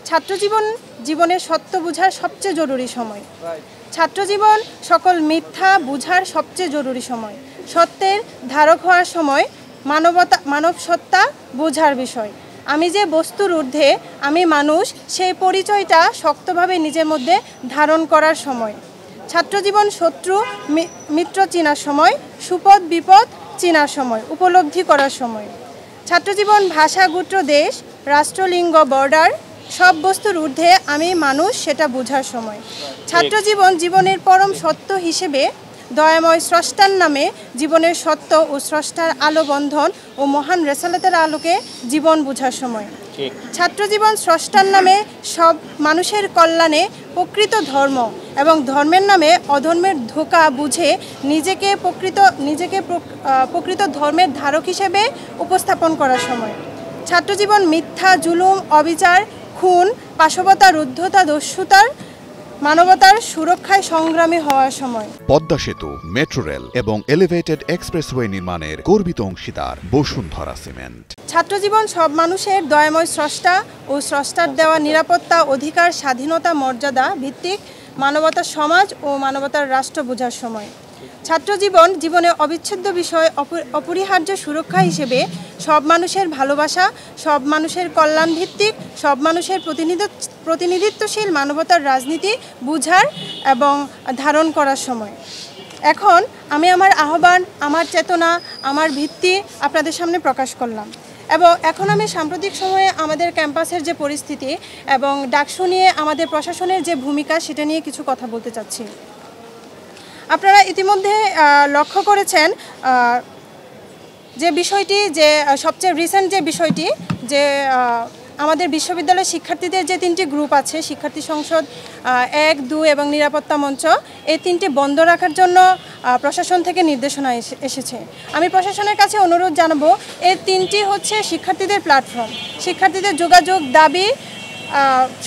ছাত্রজীবন জীবনের সত্য বোঝার সবচেয়ে জরুরি সময়। ছাত্রজীবন সকল মিথ্যা বোঝার সবচেয়ে জরুরি সময়। সত্যের ধারক হওয়ার সময়, মানব সত্তা বোঝার বিষয়। আমি যে বস্তুর ঊর্ধ্বে, আমি মানুষ, সেই পরিচয়টা শক্তভাবে নিজের মধ্যে ধারণ করার সময়। ছাত্রজীবন শত্রু মিত্র চেনার সময়, সুপদ বিপদ চেনার সময়, উপলব্ধি করার সময়। ছাত্রজীবন ভাষা, গোত্র, দেশ, রাষ্ট্রলিঙ্গ, বর্ডার সব বস্তুর ঊর্ধ্বে আমি মানুষ, সেটা বোঝার সময়। ছাত্রজীবন জীবনের পরম সত্য হিসেবে দয়াময় স্রষ্টার নামে জীবনের সত্য ও স্রষ্টার আলো বন্ধন ও মহান রেসালাতের আলোকে জীবন বোঝার সময়। ছাত্রজীবন স্রষ্টার নামে সব মানুষের কল্যাণে প্রকৃত ধর্ম এবং ধর্মের নামে অধর্মের ধোঁকা বুঝে নিজেকে প্রকৃত ধর্মের ধারক হিসেবে উপস্থাপন করার সময়। ছাত্রজীবন মিথ্যা, জুলুম, অবিচার, খুন, পাশবতা, রুদ্ধতা, দস্যুতার মানবতার সুরক্ষায় সংগ্রামী হওয়ার সময়। পদ্মা সেতু, মেট্রো রেল এবং এলিভেটেড এক্সপ্রেসওয়ে নির্মাণের গর্বিত অংশীদার বসুন্ধরা সিমেন্ট। ছাত্রজীবন সব মানুষের দয়াময় স্রষ্টা ও স্রষ্টার দেওয়া নিরাপত্তা, অধিকার, স্বাধীনতা, মর্যাদা ভিত্তিক মানবতার সমাজ ও মানবতার রাষ্ট্র বোঝার সময়। ছাত্রজীবন জীবনে অবিচ্ছেদ্য বিষয়, অপরিহার্য সুরক্ষা হিসেবে সব মানুষের ভালোবাসা, সব মানুষের কল্যাণ ভিত্তিক, সব মানুষের প্রতিনিধিত্বশীল মানবতার রাজনীতি বুঝার এবং ধারণ করার সময়। এখন আমি আমার আহ্বান, আমার চেতনা, আমার ভিত্তি আপনাদের সামনে প্রকাশ করলাম। এবং এখন আমি সাম্প্রতিক সময়ে আমাদের ক্যাম্পাসের যে পরিস্থিতি এবং ডাকসু নিয়ে আমাদের প্রশাসনের যে ভূমিকা, সেটা নিয়ে কিছু কথা বলতে চাচ্ছি। আপনারা ইতিমধ্যে লক্ষ্য করেছেন যে বিষয়টি, যে সবচেয়ে রিসেন্ট যে বিষয়টি, যে আমাদের বিশ্ববিদ্যালয়ের শিক্ষার্থীদের যে 3টি গ্রুপ আছে, শিক্ষার্থী সংসদ 1, 2 এবং নিরাপত্তা মঞ্চ, এই 3টি বন্ধ রাখার জন্য প্রশাসন থেকে নির্দেশনা এসেছে। আমি প্রশাসনের কাছে অনুরোধ জানাবো, এই 3টি হচ্ছে শিক্ষার্থীদের প্ল্যাটফর্ম, শিক্ষার্থীদের যোগাযোগ, দাবি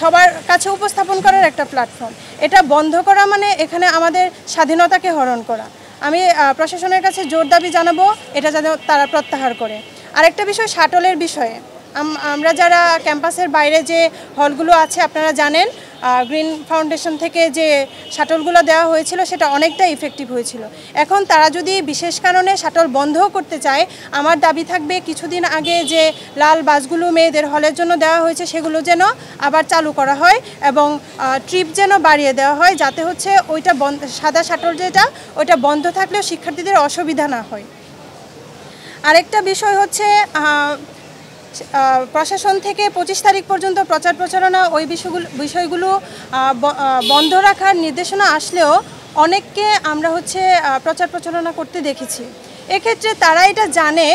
সবার কাছে উপস্থাপন করার একটা প্ল্যাটফর্ম। এটা বন্ধ করা মানে এখানে আমাদের স্বাধীনতাকে হরণ করা। আমি প্রশাসনের কাছে জোর দাবি জানাবো এটা যেন তারা প্রত্যাহার করে। আরেকটা বিষয়, শাটলের বিষয়ে। আমরা যারা ক্যাম্পাসের বাইরে যে হলগুলো আছে, আপনারা জানেন গ্রিন ফাউন্ডেশন থেকে যে শাটলগুলো দেওয়া হয়েছিল সেটা অনেকটা ইফেক্টিভ হয়েছিল। এখন তারা যদি বিশেষ কারণে শাটল বন্ধও করতে চায়, আমার দাবি থাকবে কিছুদিন আগে যে লাল বাসগুলো মেয়েদের হলের জন্য দেওয়া হয়েছে সেগুলো যেন আবার চালু করা হয় এবং ট্রিপ যেন বাড়িয়ে দেওয়া হয়, যাতে হচ্ছে ওইটা সাদা শাটল যেটা, ওইটা বন্ধ থাকলেও শিক্ষার্থীদের অসুবিধা না হয়। আরেকটা বিষয় হচ্ছে প্রশাসন থেকে 25 তারিখ পর্যন্ত প্রচার প্রচারণা ওই বিষয়গুলো বন্ধ রাখার নির্দেশনা আসলেও অনেককে আমরা হচ্ছে প্রচার প্রচারণা করতে দেখেছি। এক্ষেত্রে তারা এটা জানে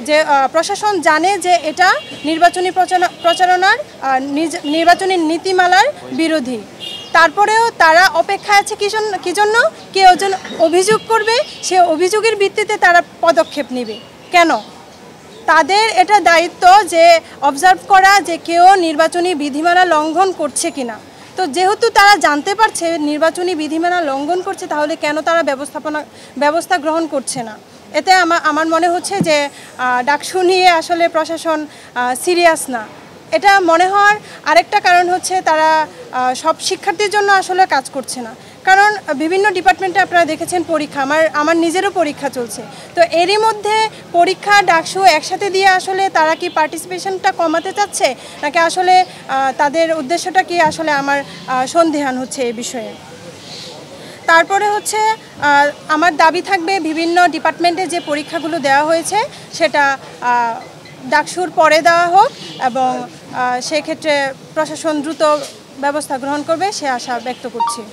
যে প্রশাসন জানে যে এটা নির্বাচনী প্রচারণার নির্বাচনী নীতিমালার বিরোধী। তারপরেও তারা অপেক্ষায় আছে কি জন্য? কেউ যেন অভিযোগ করবে, সে অভিযোগের ভিত্তিতে তারা পদক্ষেপ নেবে। কেন? তাদের এটা দায়িত্ব যে অবজার্ভ করা যে কেউ নির্বাচনী বিধিমালা লঙ্ঘন করছে কিনা। তো যেহেতু তারা জানতে পারছে নির্বাচনী বিধিমালা লঙ্ঘন করছে, তাহলে কেন তারা ব্যবস্থা গ্রহণ করছে না? এতে আমার মনে হচ্ছে যে ডাকসু নিয়ে আসলে প্রশাসন সিরিয়াস না। এটা মনে হওয়ার আরেকটা কারণ হচ্ছে তারা সব শিক্ষার্থীর জন্য আসলে কাজ করছে না। কারণ বিভিন্ন ডিপার্টমেন্টে আপনারা দেখেছেন পরীক্ষা, আমার নিজেরও পরীক্ষা চলছে। তো এরই মধ্যে পরীক্ষা, ডাকসু একসাথে দিয়ে আসলে তারা কি পার্টিসিপেশনটা কমাতে চাচ্ছে, নাকি আসলে তাদের উদ্দেশ্যটা কি, আসলে আমার সন্দেহান হচ্ছে এই বিষয়ে। তারপরে হচ্ছে আমার দাবি থাকবে বিভিন্ন ডিপার্টমেন্টে যে পরীক্ষাগুলো দেওয়া হয়েছে সেটা ডাকসুর পরে দেওয়া হোক এবং সেক্ষেত্রে প্রশাসন দ্রুত ব্যবস্থা গ্রহণ করবে, সে আশা ব্যক্ত করছি।